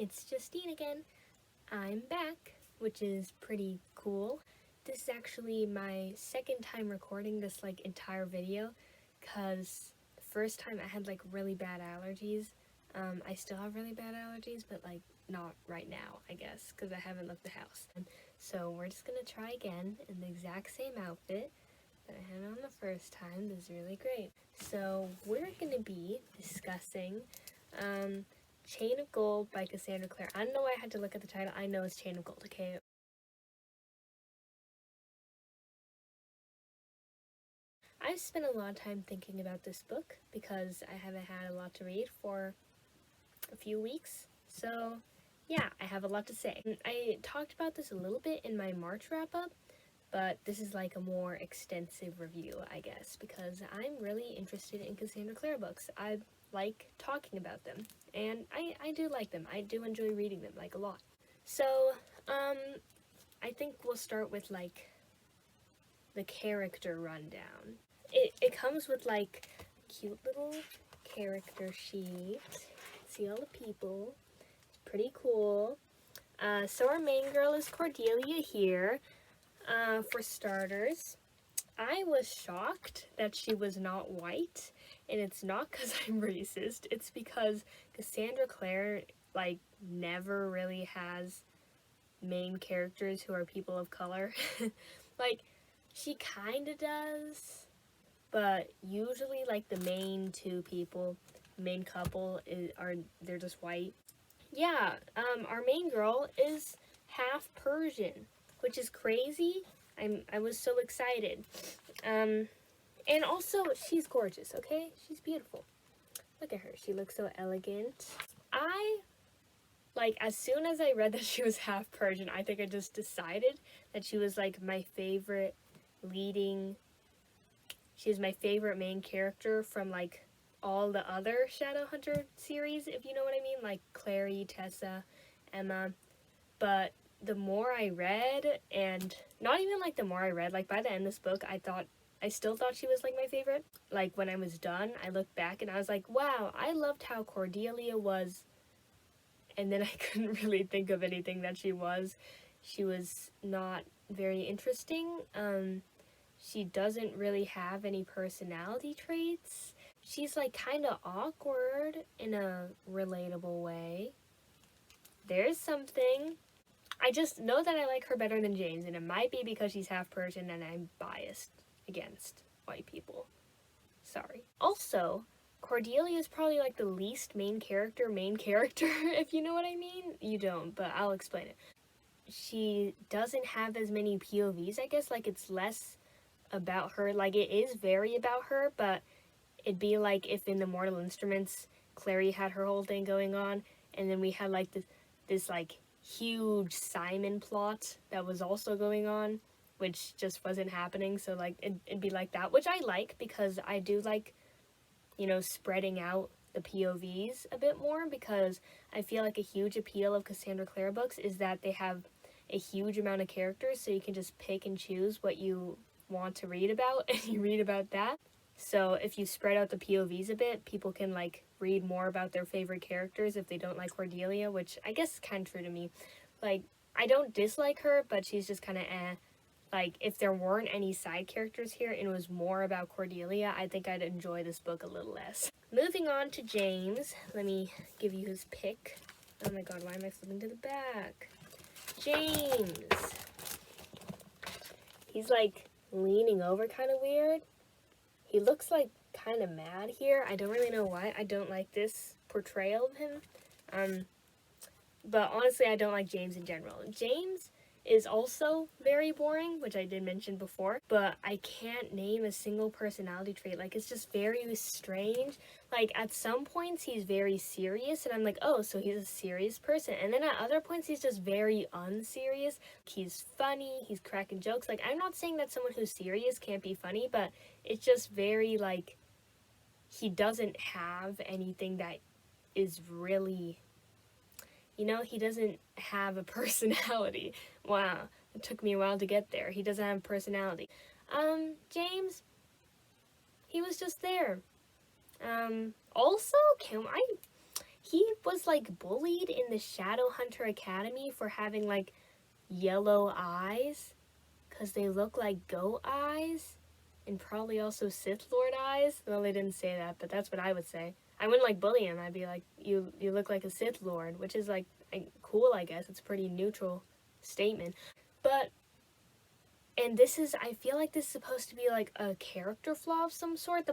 it's Justine again. I'm back, which is pretty cool. This is actually my second time recording this entire video, because the first time I had really bad allergies. I still have really bad allergies, but not right now, I guess, because I haven't left the house. So we're just gonna try again in the exact same outfit that I had on the first time. This is really great. So we're gonna be discussing Chain of Gold by Cassandra Clare. I don't know why I had to look at the title. I know it's Chain of Gold, okay? I've spent a lot of time thinking about this book because I haven't had a lot to read for a few weeks. So yeah, I have a lot to say. I talked about this a little bit in my March wrap-up, but this is a more extensive review, I guess, because I'm really interested in Cassandra Clare books. I like talking about them, and I do like them. I do enjoy reading them, a lot. So, I think we'll start with, the character rundown. It comes with, cute little character sheet. See all the people. It's pretty cool. So our main girl is Cordelia here. For starters, I was shocked that she was not white, and it's not because I'm racist, it's because Cassandra Clare, never really has main characters who are people of color. She kinda does, but usually, the main two people, main couple, they're just white. Yeah, our main girl is half Persian, which is crazy. I was so excited. And also, she's gorgeous, okay? She's beautiful. Look at her. She looks so elegant. As soon as I read that she was half Persian, I think I just decided that she was, my favorite she was my favorite main character from, all the other Shadowhunter series, if you know what I mean, Clare, Tessa, Emma. But the more I read, and not even the more I read, by the end of this book, I still thought she was my favorite. When I was done, I looked back and I was like, wow, I loved how Cordelia was, and then I couldn't really think of anything that she was. She was not very interesting. She doesn't really have any personality traits. She's kind of awkward in a relatable way. There's something. I just know that I like her better than James, and it might be because she's half Persian and I'm biased against white people. Sorry. Also, Cordelia is probably the least main character, if you know what I mean. You don't, but I'll explain it. She doesn't have as many POVs, I guess. It's less about her. It is very about her, but it'd be if in the Mortal Instruments, Clary had her whole thing going on, and then we had this huge Simon plot that was also going on, which just wasn't happening. So it'd be that, which I like, because I do spreading out the POVs a bit more, because I feel a huge appeal of Cassandra Clare books is that they have a huge amount of characters, so you can just pick and choose what you want to read about, and you read about that. So if you spread out the POVs a bit, people can read more about their favorite characters if they don't like Cordelia, which I guess is kind of true to me. I don't dislike her, but she's just kind of eh. If there weren't any side characters here and it was more about Cordelia, I think I'd enjoy this book a little less. Moving on to James. Let me give you his pick. Oh my god, why am I flipping to the back? James. He's leaning over kind of weird. He looks kind of mad here. I don't really know why. I don't like this portrayal of him. But honestly, I don't like James in general. James is also very boring, which I did mention before, but I can't name a single personality trait. It's just very strange. At some points, he's very serious, and I'm like, oh, so he's a serious person. And then at other points, he's just very unserious. He's funny, he's cracking jokes. I'm not saying that someone who's serious can't be funny, but it's just very, he doesn't have anything that is really, he doesn't have a personality. Wow, it took me a while to get there. He doesn't have a personality. James, he was just there. Also, he was like bullied in the Shadowhunter Academy for having like yellow eyes because they look like goat eyes and probably also Sith Lord eyes. Well, they didn't say that, but that's what I would say. I wouldn't like bully him. I'd be like, you look like a Sith Lord, which is like cool, I guess. It's a pretty neutral statement. But, and this is, I feel like this is supposed to be like a character flaw of some sort.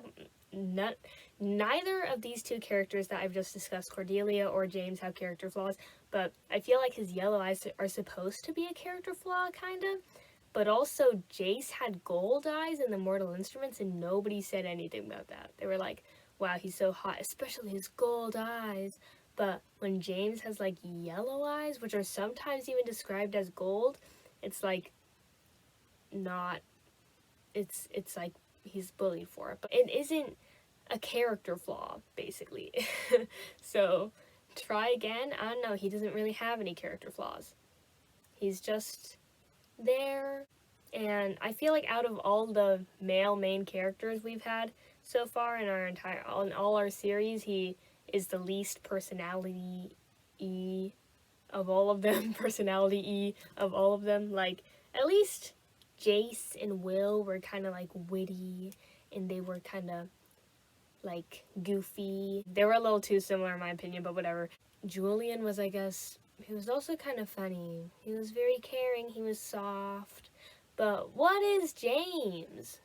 Neither of these two characters that I've just discussed, Cordelia or James, have character flaws, but I feel like his yellow eyes are supposed to be a character flaw, kind of. But also, Jace had gold eyes in the Mortal Instruments, and nobody said anything about that. They were like, wow, he's so hot, especially his gold eyes. But when James has, like, yellow eyes, which are sometimes even described as gold, it's, like, not, it's like he's bullied for it. But it isn't a character flaw, basically. So, try again. I don't know, he doesn't really have any character flaws. He's just there. And I feel like out of all the male main characters we've had so far in all our series, he is the least personality-y of all of them. Personality-y of all of them. Like, at least Jace and Will were kind of like witty, and they were kind of like goofy. They were a little too similar in my opinion, but whatever. Julian was, I guess, he was also kind of funny. He was very caring, he was soft. But what is James?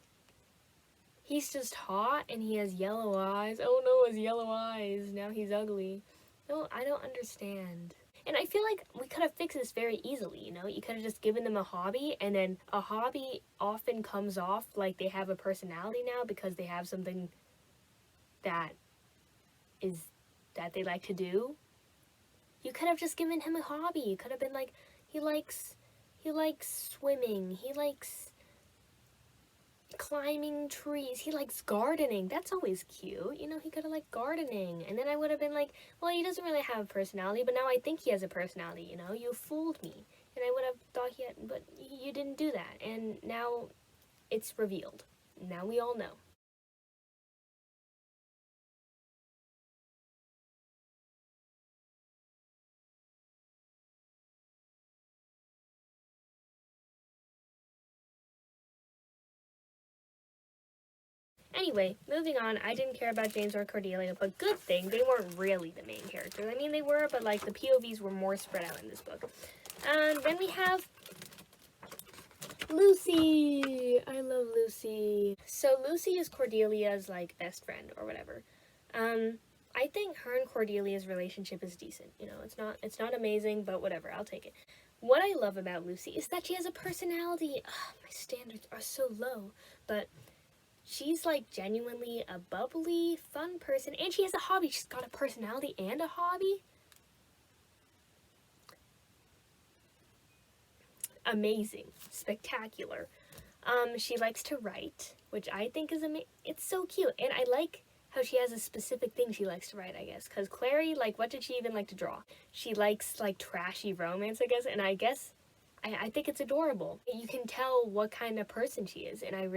He's just hot and he has yellow eyes. Oh no, his yellow eyes. Now he's ugly. No, I don't understand. And I feel like we could have fixed this very easily, you know? You could have just given them a hobby, and then a hobby often comes off like they have a personality now because they have something that they like to do. You could have just given him a hobby. You could have been like, he likes swimming, he likes climbing trees, he likes gardening. That's always cute. You know, he could have liked gardening. And then I would have been like, well, he doesn't really have a personality, but now I think he has a personality, you know? You fooled me. And I would have thought he had, but you didn't do that. And now it's revealed. Now we all know. Anyway, moving on, I didn't care about James or Cordelia, but good thing they weren't really the main characters. I mean, they were, but like the POVs were more spread out in this book. And then we have Lucy. I love Lucy. So Lucy is Cordelia's like best friend or whatever. I think her and Cordelia's relationship is decent. You know, it's not amazing, but whatever, I'll take it. What I love about Lucy is that she has a personality. Ugh, my standards are so low, but she's like genuinely a bubbly, fun person, and she has a hobby. She's got a personality and a hobby. Amazing. Spectacular. She likes to write, which I think is it's so cute. And I like how she has a specific thing she likes to write, I guess. Because Clary, like, what did she even like to draw? She likes, like, trashy romance, I guess. And I guess, I think it's adorable. You can tell what kind of person she is. And I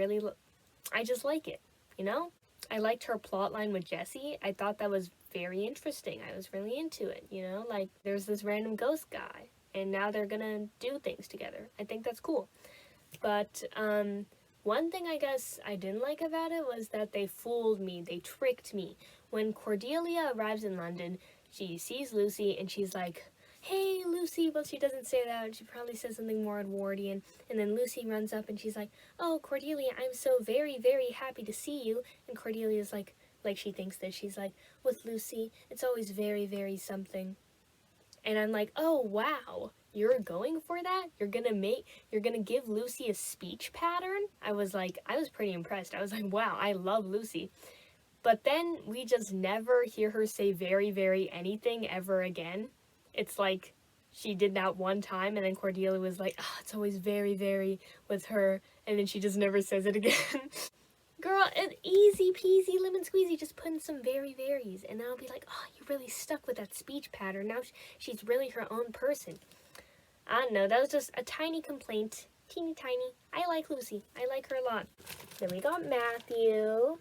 just like it, you know? I liked her plot line with Jesse. I thought that was very interesting. I was really into it, you know? Like, there's this random ghost guy, and now they're gonna do things together. I think that's cool. But, one thing I guess I didn't like about it was that they fooled me. They tricked me. When Cordelia arrives in London, she sees Lucy, and she's like, hey, Lucy, well, she doesn't say that. She probably says something more Edwardian. And then Lucy runs up and she's like, oh, Cordelia, I'm so very, very happy to see you. And Cordelia's like she thinks that she's like, with Lucy, it's always very, very something. And I'm like, oh, wow, you're going for that? You're gonna give Lucy a speech pattern? I was pretty impressed. I was like, wow, I love Lucy. But then we just never hear her say very, very anything ever again. It's like she did that one time, and then Cordelia was like, oh, it's always very, very with her, and then she just never says it again. Girl, an easy peasy lemon squeezy, just put in some very, veries, and then I'll be like, oh, you really stuck with that speech pattern. Now she's really her own person. I don't know, that was just a tiny complaint. Teeny tiny. I like Lucy. I like her a lot. Then we got Matthew.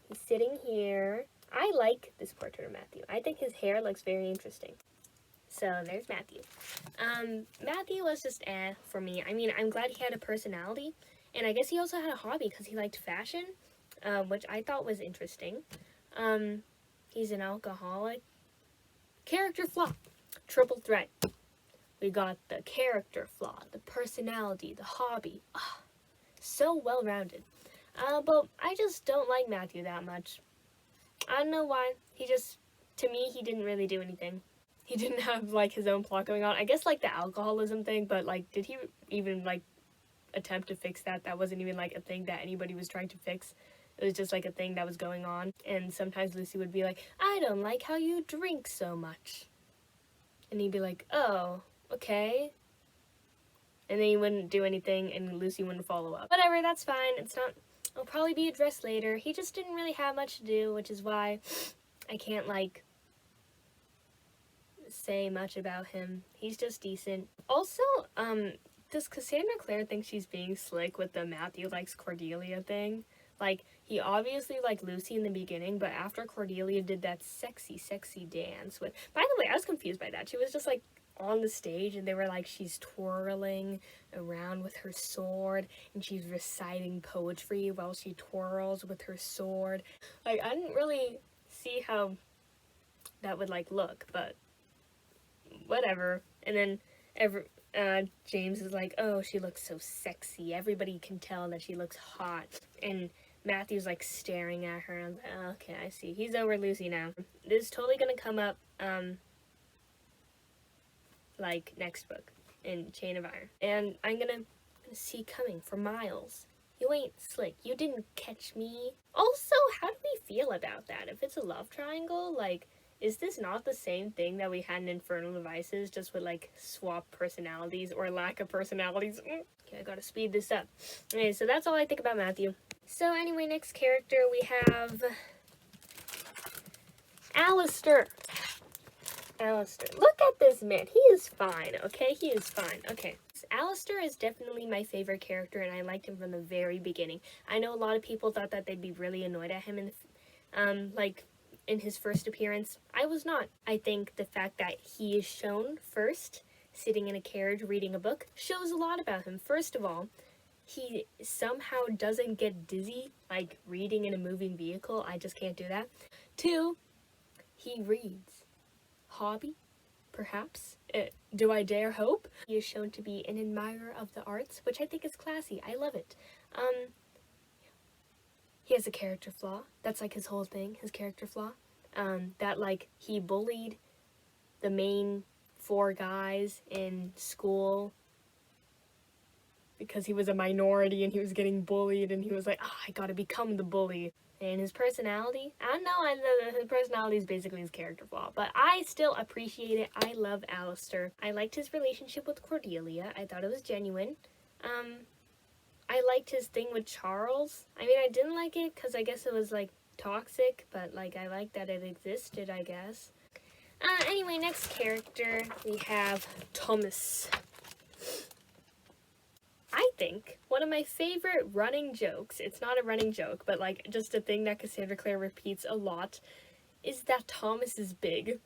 He's sitting here. I like this portrait of Matthew. I think his hair looks very interesting. So there's Matthew. Matthew was just for me. I mean, I'm glad he had a personality, and I guess he also had a hobby because he liked fashion, which I thought was interesting. He's an alcoholic. Character flaw. Triple threat. We got the character flaw, the personality, the hobby. So well-rounded. But I just don't like Matthew that much. I don't know why. To me, he didn't really do anything. He didn't have, like, his own plot going on. I guess, like, the alcoholism thing, but, like, did he even, like, attempt to fix that? That wasn't even, like, a thing that anybody was trying to fix. It was just, like, a thing that was going on. And sometimes Lucy would be like, I don't like how you drink so much. And he'd be like, oh, okay. And then he wouldn't do anything, and Lucy wouldn't follow up. Whatever, that's fine. It'll probably be addressed later. He just didn't really have much to do, which is why I can't, like, say much about him. He's just decent. Also, does Cassandra Clare think she's being slick with the Matthew likes Cordelia thing? Like, he obviously liked Lucy in the beginning, but after Cordelia did that sexy, sexy dance with... By the way, I was confused by that. She was just, like, on the stage, and they were like, she's twirling around with her sword, and she's reciting poetry while she twirls with her sword. Like, I didn't really see how that would, like, look, but whatever. And then James is like, oh, she looks so sexy. Everybody can tell that she looks hot. And Matthew's, like, staring at her. I'm like, oh, okay, I see. He's over Lucy now. This is totally gonna come up, like, next book in Chain of Iron. And I'm gonna see coming for miles. You ain't slick. You didn't catch me. Also, how do we feel about that? If it's a love triangle, like, is this not the same thing that we had in Infernal Devices, just with, like, swap personalities or lack of personalities? Okay, I gotta speed this up. Okay, so that's all I think about Matthew. So anyway, next character we have Alistair. Alistair. Look at this man. He is fine, okay? He is fine. Okay. Alistair is definitely my favorite character, and I liked him from the very beginning. I know a lot of people thought that they'd be really annoyed at him in his first appearance. I was not. I think the fact that he is shown first, sitting in a carriage reading a book, shows a lot about him. First of all, he somehow doesn't get dizzy, like, reading in a moving vehicle. I just can't do that. 2, he reads. Hobby? Perhaps? Do I dare hope? He is shown to be an admirer of the arts, which I think is classy. I love it. He has a character flaw. That's, like, his whole thing, his character flaw. That, like, he bullied the main 4 guys in school because he was a minority and he was getting bullied, and he was like, I gotta become the bully. And his personality, I don't know, his personality is basically his character flaw, but I still appreciate it. I love Alistair. I liked his relationship with Cordelia. I thought it was genuine. I liked his thing with Charles. I mean, I didn't like it because I guess it was, like, toxic, but, like, I liked that it existed, I guess. Anyway, next character, we have Thomas. I think one of my favorite running jokes, it's not a running joke, but, like, just a thing that Cassandra Clare repeats a lot, is that Thomas is big.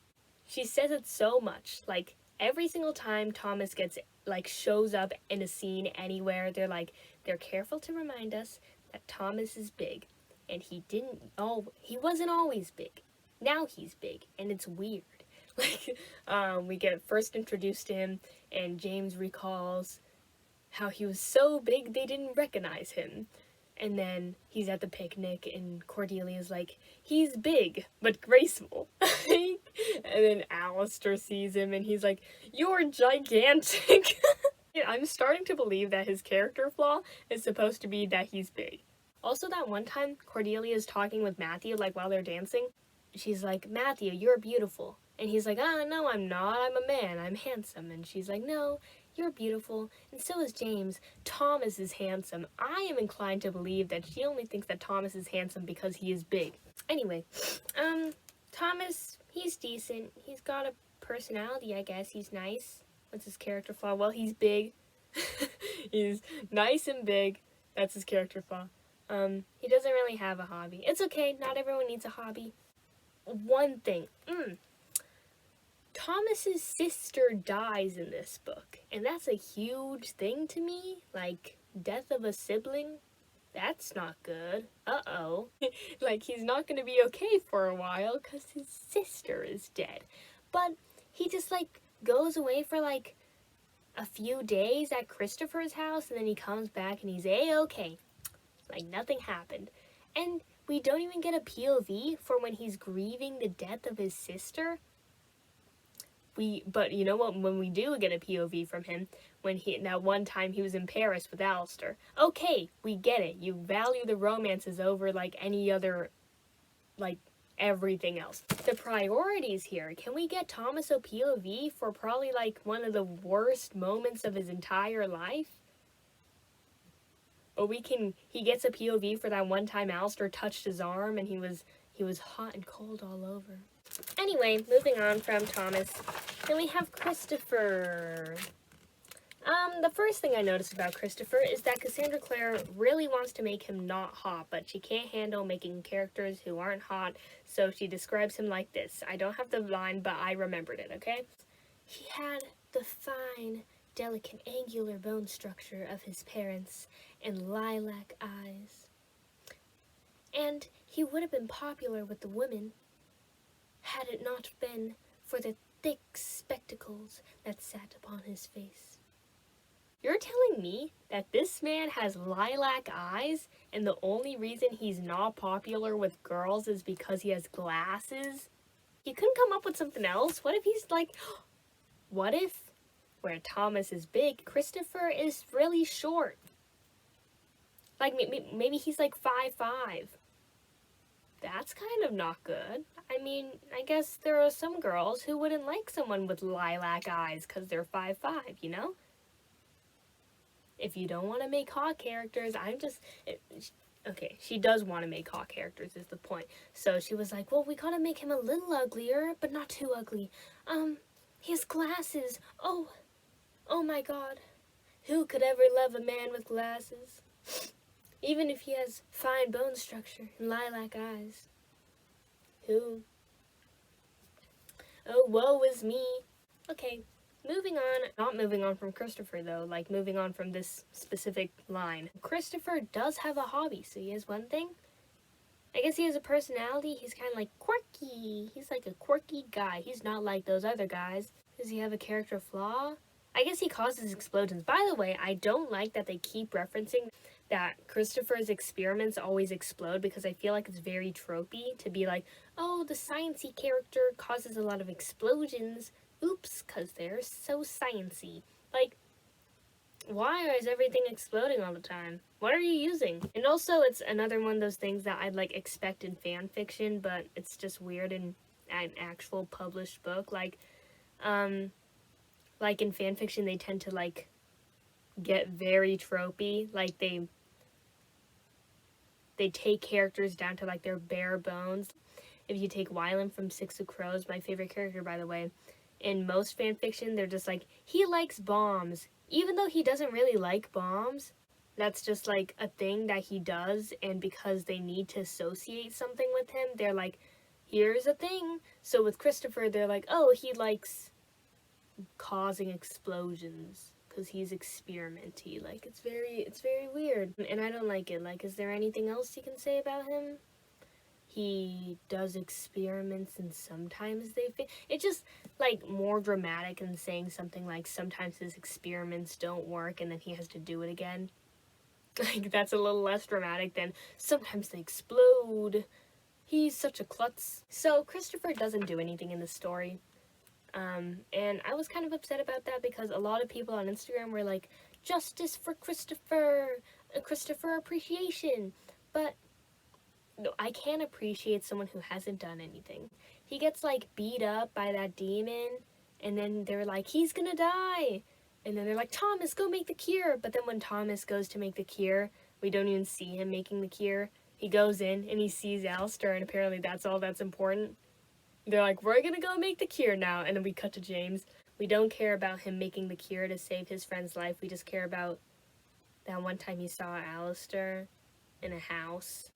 She says it so much. Like, every single time Thomas gets, like, shows up in a scene anywhere, they're careful to remind us that Thomas is big. And he wasn't always big. Now he's big, and it's weird. Like, we get first introduced to him, and James recalls how he was so big they didn't recognize him. And then he's at the picnic, and Cordelia's like, he's big, but graceful. And then Alistair sees him, and he's like, you're gigantic. I'm starting to believe that his character flaw is supposed to be that he's big. Also, that one time, Cordelia is talking with Matthew, like, while they're dancing. She's like, Matthew, you're beautiful. And he's like, no, I'm not. I'm a man. I'm handsome. And she's like, no, you're beautiful. And so is James. Thomas is handsome. I am inclined to believe that she only thinks that Thomas is handsome because he is big. Anyway, Thomas, he's decent. He's got a personality, I guess. He's nice. What's his character flaw? Well, he's big. He's nice and big. That's his character flaw. He doesn't really have a hobby. It's okay. Not everyone needs a hobby. one thing. Thomas's sister dies in this book, and that's a huge thing to me. Like, death of a sibling, that's not good. Uh-oh. Like, he's not gonna be okay for a while because his sister is dead. But he just, like, goes away for, like, a few days at Christopher's house, and then he comes back and he's A-okay. Like, nothing happened. And we don't even get a POV for when he's grieving the death of his sister. But you know what, when we do get a POV from him, when that one time he was in Paris with Alistair, okay, we get it. You value the romances over, like, any other, like, everything else. The priorities here, can we get Thomas a POV for probably, like, one of the worst moments of his entire life? Or he gets a POV for that one time Alistair touched his arm and he was hot and cold all over. Anyway, moving on from Thomas, then we have Christopher. The first thing I noticed about Christopher is that Cassandra Clare really wants to make him not hot, but she can't handle making characters who aren't hot, so she describes him like this. I don't have the line, but I remembered it, okay? He had the fine, delicate, angular bone structure of his parents and lilac eyes. And he would have been popular with the women had it not been for the thick spectacles that sat upon his face. You're telling me that this man has lilac eyes and the only reason he's not popular with girls is because he has glasses? You couldn't come up with something else? What if he's like, what if where Thomas is big, Christopher is really short? Like, maybe he's like 5'5". That's kind of not good. I mean, I guess there are some girls who wouldn't like someone with lilac eyes because they're 5'5", you know? If you don't want to make hot characters, okay, she does want to make hot characters is the point. So she was like, well, we gotta make him a little uglier, but not too ugly. He has glasses. Oh my god. Who could ever love a man with glasses? Even if he has fine bone structure and lilac eyes. Who? Oh, woe is me. Okay, moving on. Not moving on from Christopher, though. Like, moving on from this specific line. Christopher does have a hobby, so he has one thing. I guess he has a personality. He's kind of like quirky. He's like a quirky guy. He's not like those other guys. Does he have a character flaw? I guess he causes explosions. By the way, I don't like that they keep referencing that Christopher's experiments always explode because I feel like it's very tropey to be like, oh, the sciencey character causes a lot of explosions. Oops, because they're so sciencey. Like, why is everything exploding all the time? What are you using? And also, it's another one of those things that I'd, like, expect in fan fiction, but it's just weird in an actual published book. Like in fan fiction, they tend to, like, get very tropey. Like, they take characters down to, like, their bare bones. If you take Wylan from Six of Crows, my favorite character, by the way, in most fan fiction, they're just like, he likes bombs. Even though he doesn't really like bombs, that's just, like, a thing that he does, and because they need to associate something with him, they're like, here's a thing. So with Christopher, they're like, oh, he likes causing explosions because he's experimenty. Like, it's very weird, and I don't like it. Like, is there anything else you can say about him? He does experiments and sometimes they fail. It's just, like, more dramatic than saying something like sometimes his experiments don't work and then he has to do it again. Like, that's a little less dramatic than sometimes they explode. He's such a klutz. So Christopher doesn't do anything in the story. And I was kind of upset about that because a lot of people on Instagram were like, justice for Christopher, Christopher appreciation. But no, I can't appreciate someone who hasn't done anything. He gets, like, beat up by that demon, and then they're like, he's gonna die. And then they're like, Thomas, go make the cure. But then when Thomas goes to make the cure, we don't even see him making the cure. He goes in and he sees Alistair, and apparently that's all that's important. They're like, we're gonna go make the cure now. And then we cut to James. We don't care about him making the cure to save his friend's life. We just care about that one time he saw Alistair in a house.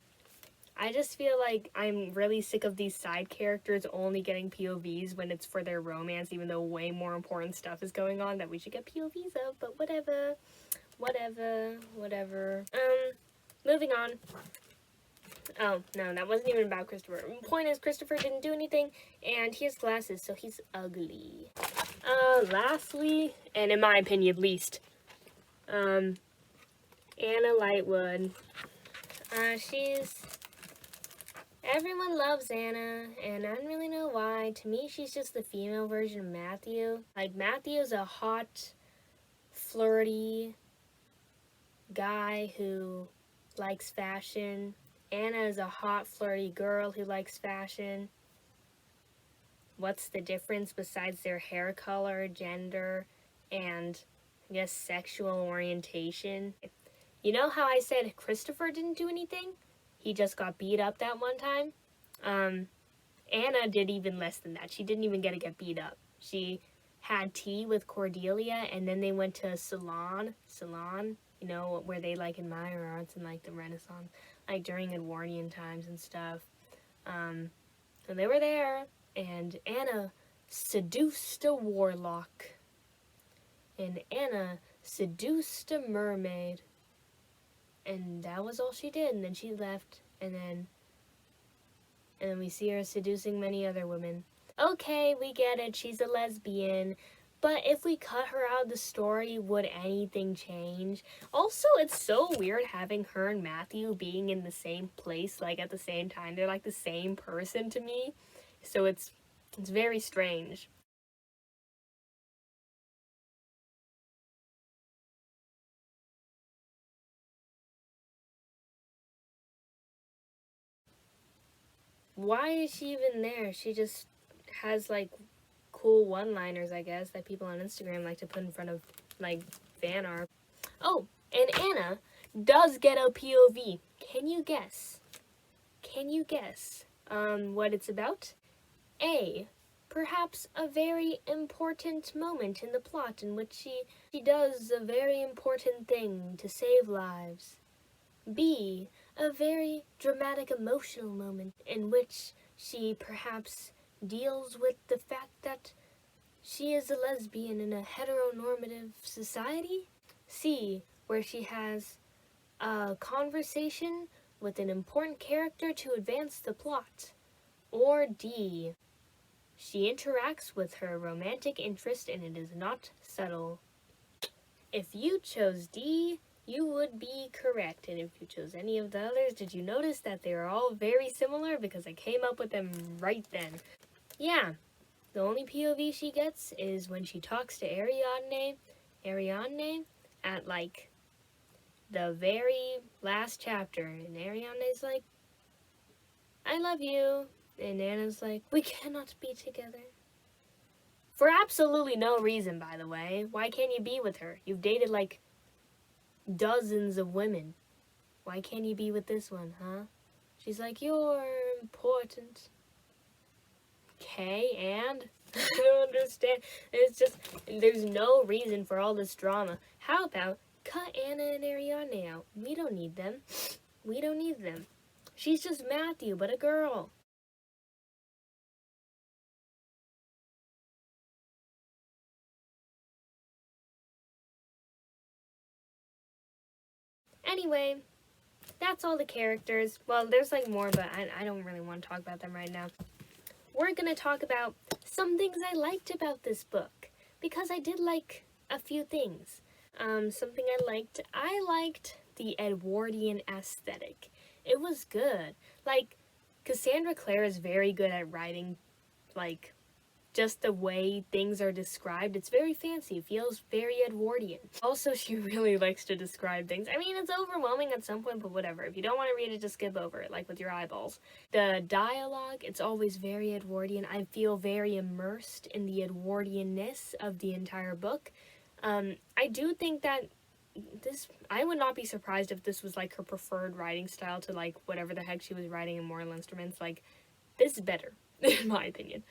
I just feel like I'm really sick of these side characters only getting POVs when it's for their romance, even though way more important stuff is going on that we should get POVs of, but whatever. Moving on. Oh, no, that wasn't even about Christopher. The point is, Christopher didn't do anything, and he has glasses, so he's ugly. Lastly, and in my opinion, least, Anna Lightwood. Everyone loves Anna, and I don't really know why. To me, she's just the female version of Matthew. Like, Matthew's a hot, flirty guy who likes fashion. Anna is a hot, flirty girl who likes fashion. What's the difference besides their hair color, gender, and, I guess, sexual orientation? You know how I said Christopher didn't do anything? He just got beat up that one time. Anna did even less than that. She didn't even get beat up. She had tea with Cordelia, and then they went to a salon, you know, where they, like, admire arts and, like, the Renaissance, like, during Edwardian times and stuff. So they were there, and Anna seduced a warlock. And Anna seduced a mermaid. And that was all she did, and then she left, and then we see her seducing many other women. Okay, we get it, she's a lesbian, but if we cut her out of the story, would anything change? Also, it's so weird having her and Matthew being in the same place, like, at the same time. They're, like, the same person to me, so it's very strange. Why is she even there? She just has, like, cool one-liners, I guess, that people on Instagram like to put in front of, like, fan art. Oh, and Anna does get a POV. Can you guess? What it's about? A. Perhaps a very important moment in the plot in which she does a very important thing to save lives. B. A very dramatic emotional moment in which she perhaps deals with the fact that she is a lesbian in a heteronormative society. C. Where she has a conversation with an important character to advance the plot. Or D. She interacts with her romantic interest and it is not subtle. If you chose D, you would be correct. And if you chose any of the others, did you notice that they are all very similar? Because I came up with them right then. Yeah, the only POV she gets is when she talks to Ariadne at, like, the very last chapter. And Ariadne's like, I love you. And Anna's like, we cannot be together. For absolutely no reason, by the way. Why can't you be with her? You've dated, like, dozens of women. Why can't you be with this one, huh? She's like, you're important. Okay, and? I don't understand. It's just, there's no reason for all this drama. How about cut Anna and Ariadne out? We don't need them. We don't need them. She's just Matthew, but a girl. Anyway, that's all the characters. Well, there's, like, more, but I don't really want to talk about them right now. We're going to talk about some things I liked about this book, because I did like a few things. Something I liked the Edwardian aesthetic. It was good. Like, Cassandra Clare is very good at writing, like, just the way things are described. It's very fancy. It feels very Edwardian. Also, she really likes to describe things. I mean, it's overwhelming at some point, but whatever. If you don't want to read it, just skip over it, like with your eyeballs. The dialogue, it's always very Edwardian. I feel very immersed in the Edwardianness of the entire book. I do think that I would not be surprised if this was, like, her preferred writing style to, like, whatever the heck she was writing in Mortal Instruments. Like, this is better, in my opinion.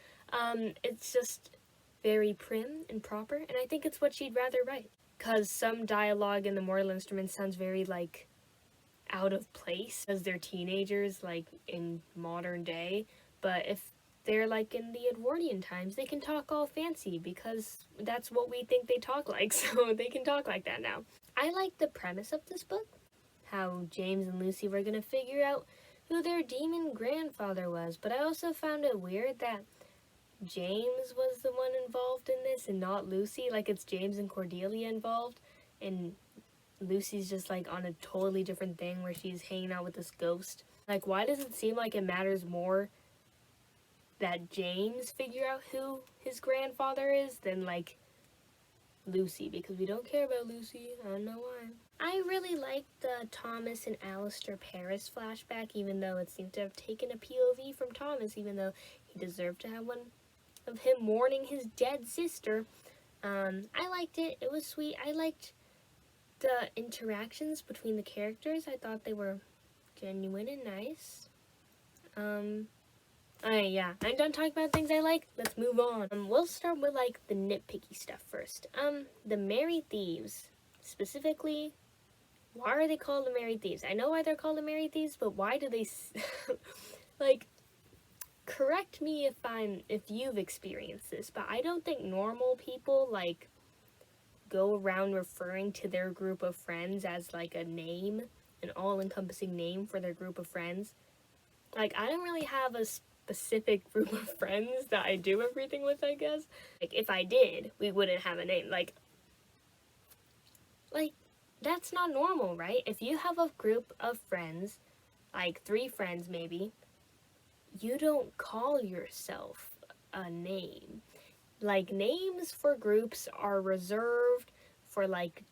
It's just very prim and proper, and I think it's what she'd rather write. Because some dialogue in the Mortal Instruments sounds very, like, out of place because they're teenagers, like, in modern day. But if they're, like, in the Edwardian times, they can talk all fancy because that's what we think they talk like, so they can talk like that now. I like the premise of this book, how James and Lucy were going to figure out who their demon grandfather was, but I also found it weird that James was the one involved in this and not Lucy. Like, it's James and Cordelia involved, and Lucy's just, like, on a totally different thing where she's hanging out with this ghost. Like, why does it seem like it matters more that James figure out who his grandfather is than, like, Lucy? Because we don't care about Lucy. I don't know why. I really liked the Thomas and Alistair Paris flashback, even though it seemed to have taken a POV from Thomas, even though he deserved to have one of him mourning his dead sister. I liked it. It was sweet. I liked the interactions between the characters. I thought they were genuine and nice. Yeah, I'm done talking about things I like. Let's move on. We'll start with, like, the nitpicky stuff first. The Merry Thieves. Specifically, why are they called the Merry Thieves? I know why they're called the Merry Thieves, but why do they, like, correct me if you've experienced this, but I don't think normal people, like, go around referring to their group of friends as, like, a name, an all-encompassing name for their group of friends. Like, I don't really have a specific group of friends that I do everything with, I guess. Like, if I did, we wouldn't have a name. Like, that's not normal, right? If you have a group of friends, like 3 friends maybe, you don't call yourself a name. Like, names for groups are reserved for, like,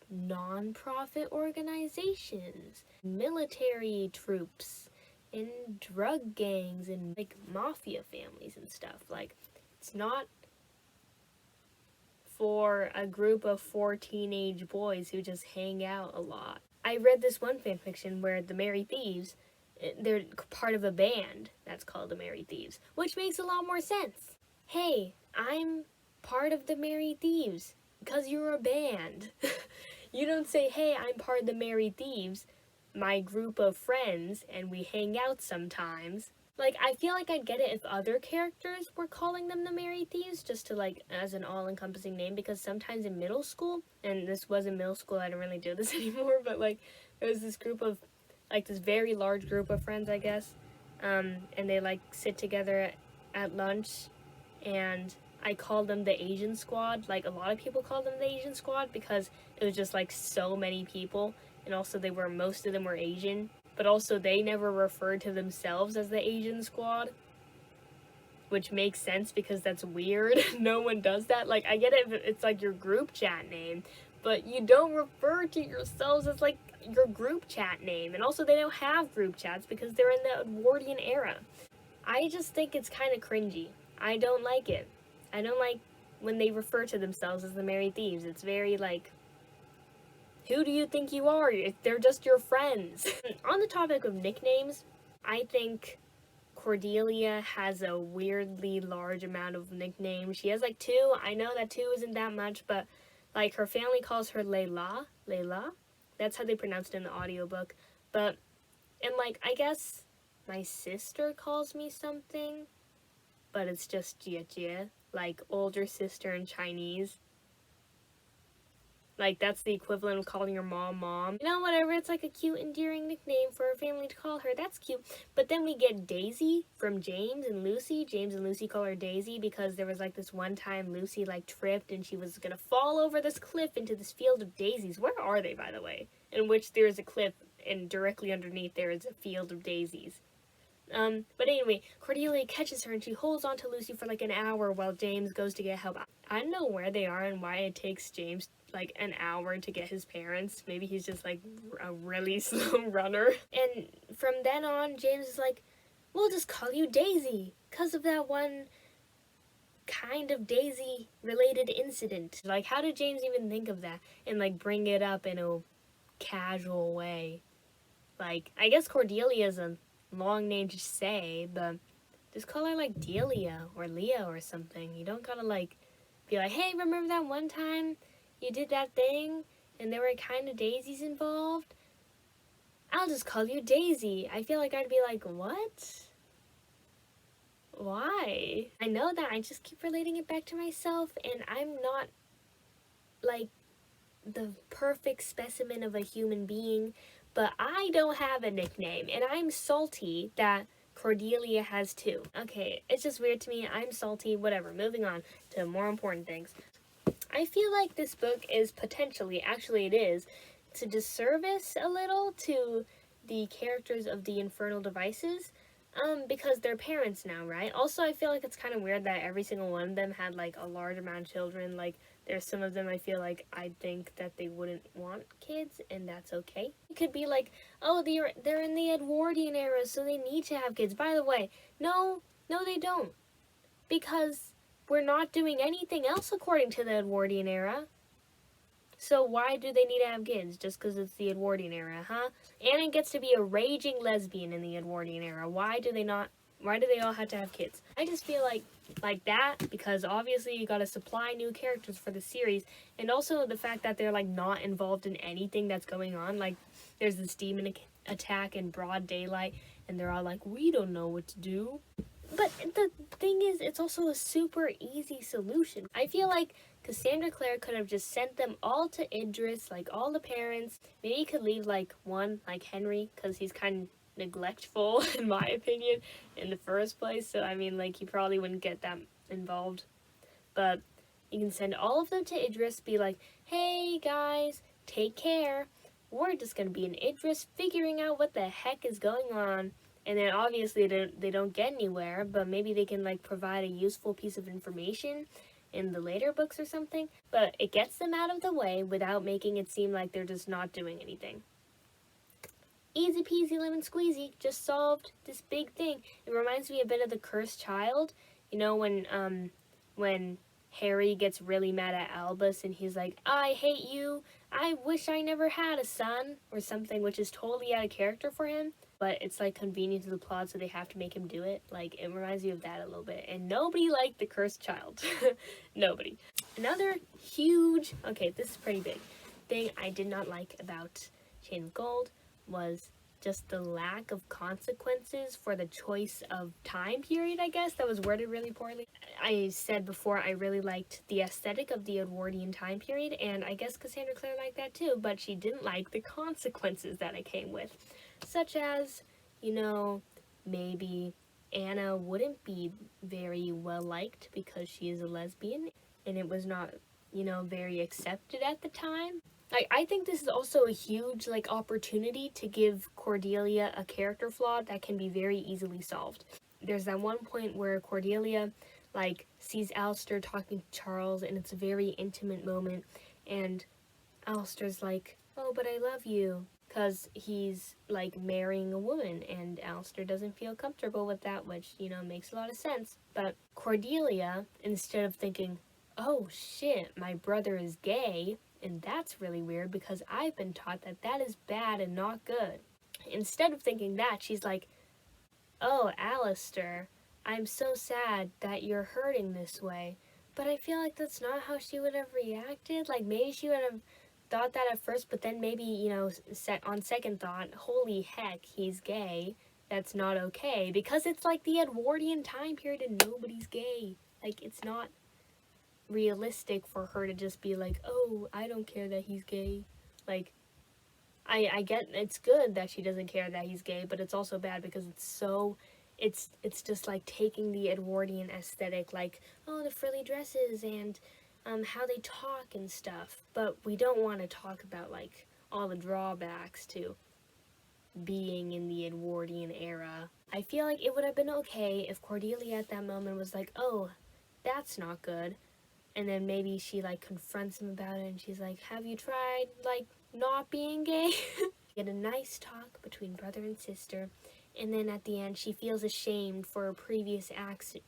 non-profit organizations, military troops, and drug gangs, and, like, mafia families and stuff. Like, it's not for a group of 4 teenage boys who just hang out a lot. I read this one fanfiction where the Merry Thieves, they're part of a band that's called the Merry Thieves, which makes a lot more sense. Hey, I'm part of the Merry Thieves because you're a band. You don't say, hey, I'm part of the Merry Thieves, my group of friends, and we hang out sometimes. Like, I feel like I'd get it if other characters were calling them the Merry Thieves, just to, like, as an all-encompassing name, because sometimes in middle school, and this was in middle school, I don't really do this anymore, but, like, there was this group of, like, this very large group of friends, I guess, and they, like, sit together at lunch, and I called them the Asian Squad. Like, a lot of people called them the Asian Squad because it was just, like, so many people, and also most of them were Asian, but also they never referred to themselves as the Asian Squad, which makes sense because that's weird. No one does that. Like, I get it if it's, like, your group chat name, but you don't refer to yourselves as, like, your group chat name, and also they don't have group chats because they're in the Edwardian era. I just think it's kind of cringy. I don't like it. I don't like when they refer to themselves as the Merry Thieves. It's very, like, who do you think you are? They're just your friends. On the topic of nicknames, I think Cordelia has a weirdly large amount of nicknames. She has, like, 2. I know that 2 isn't that much, but, like, her family calls her Layla. That's how they pronounced it in the audiobook. But, and, like, I guess my sister calls me something, but it's just Jie, like, older sister in Chinese. Like, that's the equivalent of calling your mom. You know, whatever, it's like a cute, endearing nickname for a family to call her. That's cute. But then we get Daisy from James and Lucy. James and Lucy call her Daisy because there was, like, this one time Lucy, like, tripped and she was gonna fall over this cliff into this field of daisies. Where are they, by the way? In which there is a cliff and directly underneath there is a field of daisies. But anyway, Cordelia catches her and she holds on to Lucy for, like, an hour while James goes to get help. I don't know where they are and why it takes James, like, an hour to get his parents. Maybe he's just, like, a really slow runner. And from then on, James is like, we'll just call you Daisy because of that one kind of Daisy-related incident. Like, how did James even think of that and, like, bring it up in a casual way? Like, I guess Cordelia's a long name to say, but just call her, like, Delia or Leah or something. You don't gotta, like, be like, hey, remember that one time you did that thing and there were kind of daisies involved? I'll just call you Daisy. I feel like I'd be like, what? Why? I know that I just keep relating it back to myself, and I'm not like the perfect specimen of a human being, but I don't have a nickname, and I'm salty that Cordelia has too. Okay, it's just weird to me. I'm salty, whatever. Moving on to more important things. I feel like this book is potentially, actually it is, to disservice a little to the characters of the Infernal Devices, because they're parents now, right? Also, I feel like it's kind of weird that every single one of them had, like, a large amount of children. Like, there's some of them I feel like I think that they wouldn't want kids, and that's okay. It could be like, oh, they're in the Edwardian era, so they need to have kids. By the way, no, they don't. Because we're not doing anything else according to the Edwardian era. So why do they need to have kids? Just because it's the Edwardian era, huh? Anna gets to be a raging lesbian in the Edwardian era. Why do they all have to have kids? I just feel like that, because obviously you gotta supply new characters for the series, and also the fact that they're like not involved in anything that's going on. Like, there's this demon attack in broad daylight, and they're all like, we don't know what to do. But the thing is, it's also a super easy solution. I feel like Cassandra Clare could have just sent them all to Idris, like all the parents. Maybe he could leave like one, like Henry, because he's kind of neglectful, in my opinion, in the first place. So, I mean, like, he probably wouldn't get that involved. But you can send all of them to Idris, be like, hey guys, take care. We're just going to be in Idris figuring out what the heck is going on. And then obviously they don't get anywhere, but maybe they can like provide a useful piece of information in the later books or something. But it gets them out of the way without making it seem like they're just not doing anything. Easy peasy lemon squeezy, just solved this big thing. It reminds me a bit of the Cursed Child. You know, when Harry gets really mad at Albus and he's like, I hate you, I wish I never had a son, or something, which is totally out of character for him, but it's like convenient to the plot, so they have to make him do it. Like, it reminds me of that a little bit. And nobody liked the Cursed Child. Nobody. Another huge, okay, this is pretty big, thing I did not like about Chain of Gold was just the lack of consequences for the choice of time period, I guess. That was worded really poorly. I said before I really liked the aesthetic of the Edwardian time period, and I guess Cassandra Clare liked that too, but she didn't like the consequences that it came with. Such as, you know, maybe Anna wouldn't be very well liked because she is a lesbian, and it was not, you know, very accepted at the time. Like, I think this is also a huge, like, opportunity to give Cordelia a character flaw that can be very easily solved. There's that one point where Cordelia, like, sees Alistair talking to Charles, and it's a very intimate moment, and Alistair's like, oh, but I love you, because he's, like, marrying a woman, and Alistair doesn't feel comfortable with that, which, you know, makes a lot of sense. But Cordelia, instead of thinking, oh, shit, my brother is gay, and that's really weird because I've been taught that that is bad and not good. Instead of thinking that, she's like, oh, Alistair, I'm so sad that you're hurting this way. But I feel like that's not how she would have reacted. Like, maybe she would have thought that at first, but then maybe, you know, on second thought, holy heck, he's gay. That's not okay. Because it's like the Edwardian time period and nobody's gay. Like, it's not realistic for her to just be like, oh, I don't care that he's gay. Like, I get it's good that she doesn't care that he's gay, but it's also bad because it's just like taking the Edwardian aesthetic, like, oh, the frilly dresses and how they talk and stuff, but we don't want to talk about like all the drawbacks to being in the Edwardian era. I feel like it would have been okay if Cordelia at that moment was like, oh, that's not good. And then maybe she, like, confronts him about it, and she's like, have you tried, like, not being gay? Get a nice talk between brother and sister, and then at the end, she feels ashamed for her previous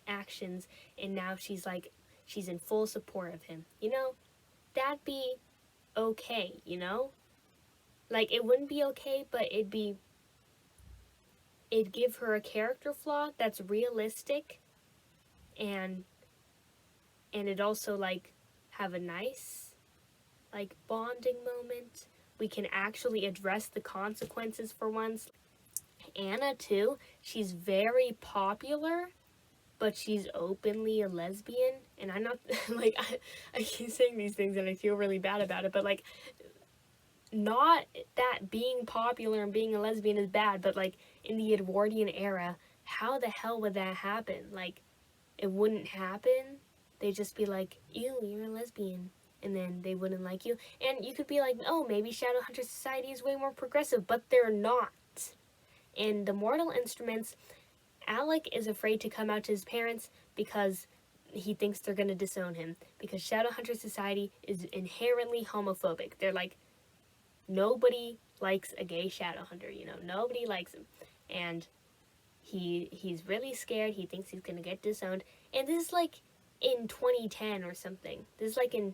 actions, and now she's, like, she's in full support of him. You know, that'd be okay, you know? Like, it wouldn't be okay, but it'd give her a character flaw that's realistic, and it also, like, have a nice, like, bonding moment we can actually address the consequences for once. Anna, too, she's very popular, but she's openly a lesbian. And I'm not, like, I keep saying these things and I feel really bad about it, but, like, not that being popular and being a lesbian is bad, but, like, in the Edwardian era, how the hell would that happen? Like, it wouldn't happen. They'd just be like, ew, you're a lesbian. And then they wouldn't like you. And you could be like, oh, maybe Shadowhunter Society is way more progressive, but they're not. In the Mortal Instruments, Alec is afraid to come out to his parents because he thinks they're going to disown him. Because Shadowhunter Society is inherently homophobic. They're like, nobody likes a gay Shadowhunter, you know? Nobody likes him. And he's really scared. He thinks he's going to get disowned. And this is like in 2010 or something. This is like in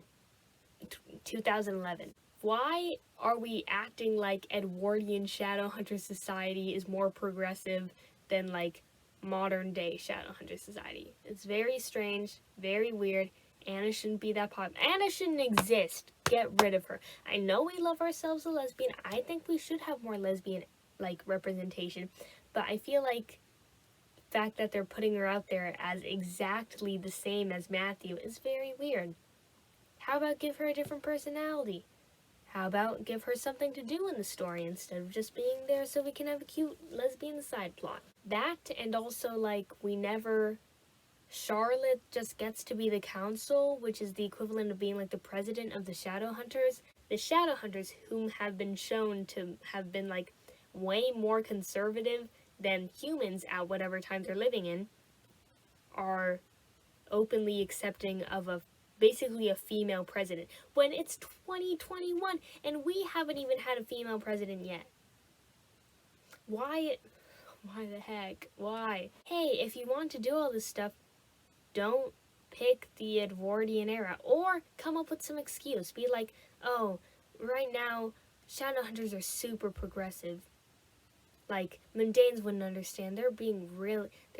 2011. Why are we acting like Edwardian Shadowhunter Society is more progressive than like modern day Shadowhunter Society? It's very strange, very weird. Anna shouldn't be that popular. Anna shouldn't exist. Get rid of her. I know we love ourselves a lesbian. I think we should have more lesbian like representation, but I feel like the fact that they're putting her out there as exactly the same as Matthew is very weird. How about give her a different personality? How about give her something to do in the story instead of just being there so we can have a cute lesbian side plot? That, and also, like, Charlotte just gets to be the council, which is the equivalent of being, like, the president of the Shadowhunters. The Shadowhunters, whom have been shown to have been, like, way more conservative than humans at whatever time they're living in, are openly accepting of basically a female president when it's 2021 and we haven't even had a female president yet. Why the heck? Why? Hey, if you want to do all this stuff, don't pick the Edwardian era, or come up with some excuse. Be like, oh, right now Shadowhunters are super progressive. Like, mundanes wouldn't understand. They're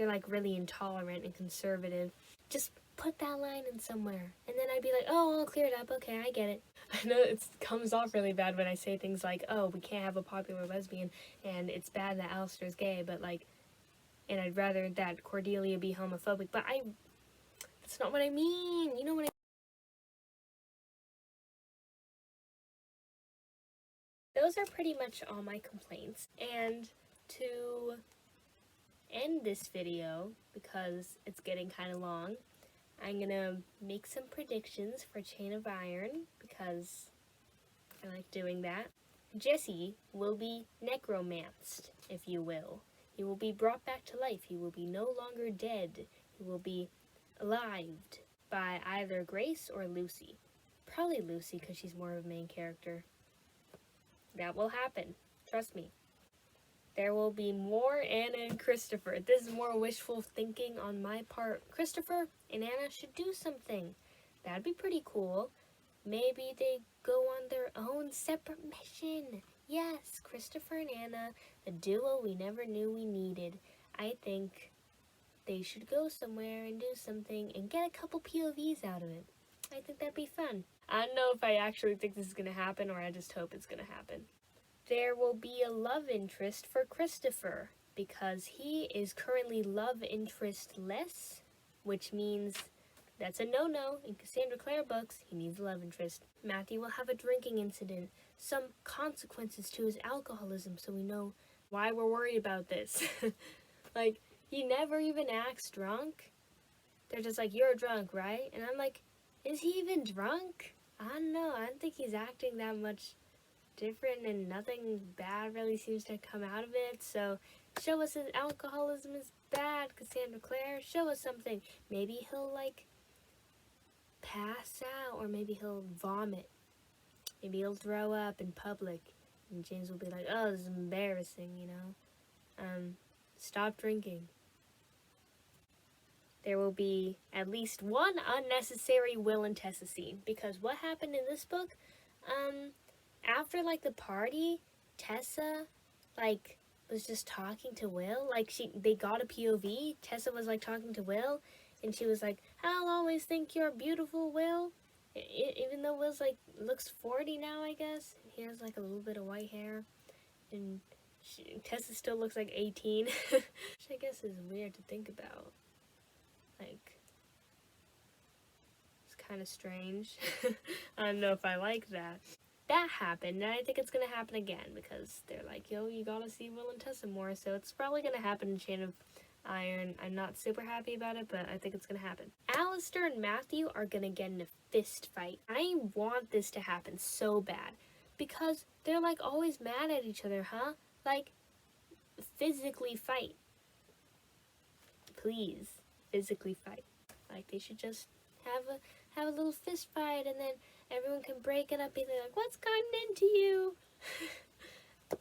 like really intolerant and conservative. Just put that line in somewhere. And then I'd be like, oh, I'll clear it up. Okay, I get it. I know it comes off really bad when I say things like, oh, we can't have a popular lesbian, and it's bad that Alistair's gay, but like, and I'd rather that Cordelia be homophobic, but that's not what I mean. You know what I Those are pretty much all my complaints. And to end this video, because it's getting kind of long, I'm gonna make some predictions for Chain of Iron, because I like doing that. Jesse will be necromanced, if you will. He will be brought back to life. He will be no longer dead. He will be alived by either Grace or Lucy. Probably Lucy, because she's more of a main character. That will happen. Trust me. There will be more Anna and Christopher. This is more wishful thinking on my part. Christopher and Anna should do something. That'd be pretty cool. Maybe they go on their own separate mission. Yes, Christopher and Anna, the duo we never knew we needed. I think they should go somewhere and do something and get a couple POVs out of it. I think that'd be fun. I don't know if I actually think this is going to happen, or I just hope it's going to happen. There will be a love interest for Christopher, because he is currently love interest-less, which means that's a no-no. In Cassandra Clare books, he needs a love interest. Matthew will have a drinking incident, some consequences to his alcoholism, so we know why we're worried about this. Like, he never even acts drunk. They're just like, you're drunk, right? And I'm like, is he even drunk? I don't know. I don't think he's acting that much different, and nothing bad really seems to come out of it. So show us his alcoholism is bad, Cassandra Clare. Show us something. Maybe he'll like pass out, or maybe he'll vomit. Maybe he'll throw up in public, and James will be like, oh, this is embarrassing, you know. Stop drinking. There will be at least one unnecessary Will and Tessa scene, because what happened in this book, after, like, the party, Tessa, like, was just talking to Will. Like, they got a POV. Tessa was, like, talking to Will, and she was like, I'll always think you're beautiful, Will. Even though Will's like looks 40 now, I guess he has like a little bit of white hair, and Tessa still looks like 18, which I guess is weird to think about. Like, it's kind of strange. I don't know if I like that. That happened, and I think it's gonna happen again because they're like, yo, you gotta see Will and Tessa more, so it's probably gonna happen in Chain of Iron. I'm not super happy about it, but I think it's gonna happen. Alistair and Matthew are gonna get in a fist fight. I want this to happen so bad because they're like always mad at each other, huh? Like, physically fight. Please, physically fight. Like, they should just have a little fist fight, and then everyone can break it up, and they're like, what's gotten into you? It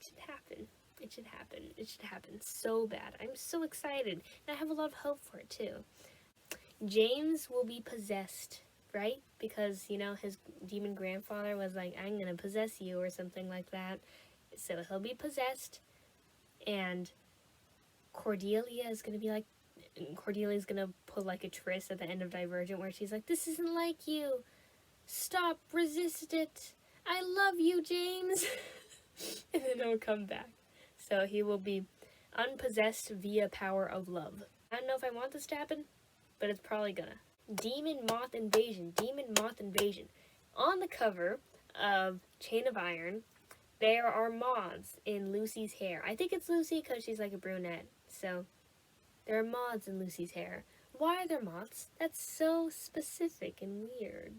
should happen. It should happen. It should happen so bad. I'm so excited. And I have a lot of hope for it too. James will be possessed, right? Because, you know, his demon grandfather was like, I'm gonna possess you or something like that. So he'll be possessed. And Cordelia is gonna be like, Cordelia's gonna put like a tryst at the end of Divergent where she's like, this isn't like you. Stop, resist it. I love you, James. And then he'll come back. So he will be unpossessed via power of love. I don't know if I want this to happen, but it's probably gonna. Demon Moth Invasion. Demon Moth Invasion. On the cover of Chain of Iron, there are moths in Lucy's hair. I think it's Lucy because she's like a brunette. So there are moths in Lucy's hair. Why are there moths? That's so specific and weird.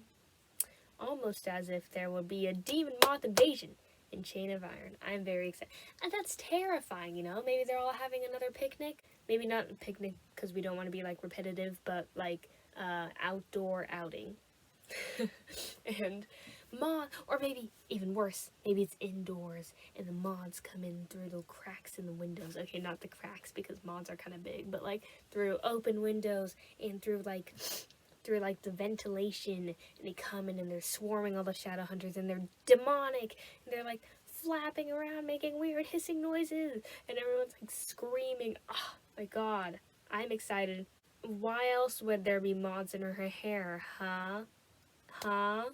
Almost as if there would be a demon moth invasion in Chain of Iron. I'm very excited. And that's terrifying, you know? Maybe they're all having another picnic. Maybe not a picnic because we don't want to be like repetitive, but like outdoor outing. And moth, or maybe even worse, maybe it's indoors and the moths come in through the cracks in the windows. Okay, not the cracks because moths are kind of big, but like through open windows and through like the ventilation, and they come in and they're swarming all the shadow hunters, and they're demonic, and they're like flapping around making weird hissing noises, and everyone's like screaming. Oh my god, I'm excited. Why else would there be moths in her hair, huh? I'm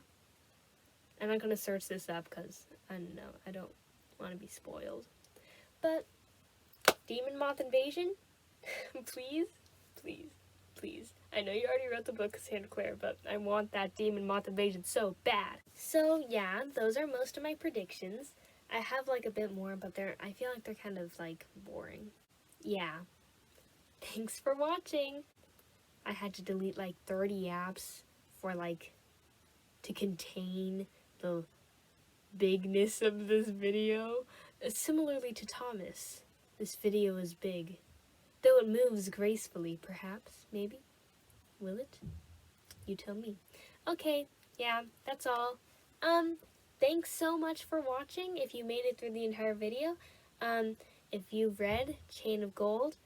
not gonna search this up because I don't know, I don't want to be spoiled. But Demon Moth Invasion, please. I know you already wrote the book, Cassandra Clare, but I want that Demon Moth Invasion so bad. So yeah, those are most of my predictions. I have like a bit more, but I feel like they're kind of like boring. Yeah. Thanks for watching. I had to delete like 30 apps for like to contain the bigness of this video. Similarly to Thomas, this video is big. Though it moves gracefully, perhaps, maybe. Will it? You tell me. Okay, yeah, that's all. Thanks so much for watching if you made it through the entire video. If you've read Chain of Gold,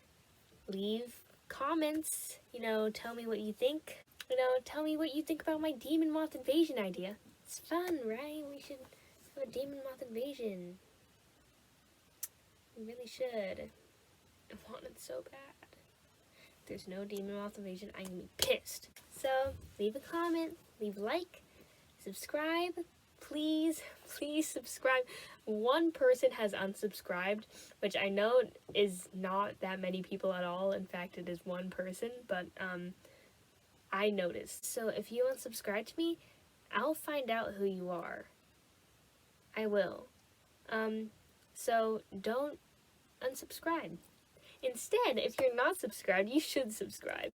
leave comments, you know, tell me what you think. You know, tell me what you think about my Demon Moth Invasion idea. It's fun, right? We should have a Demon Moth Invasion. We really should. I want it so bad. If there's no Demon Moth Invasion, I'm gonna be pissed. So, leave a comment, leave a like, subscribe. Please subscribe. One person has unsubscribed, which I know is not that many people at all. In fact, it is one person, but I noticed. So if you unsubscribe to me, I'll find out who you are. I will. So don't unsubscribe. Instead, if you're not subscribed, you should subscribe.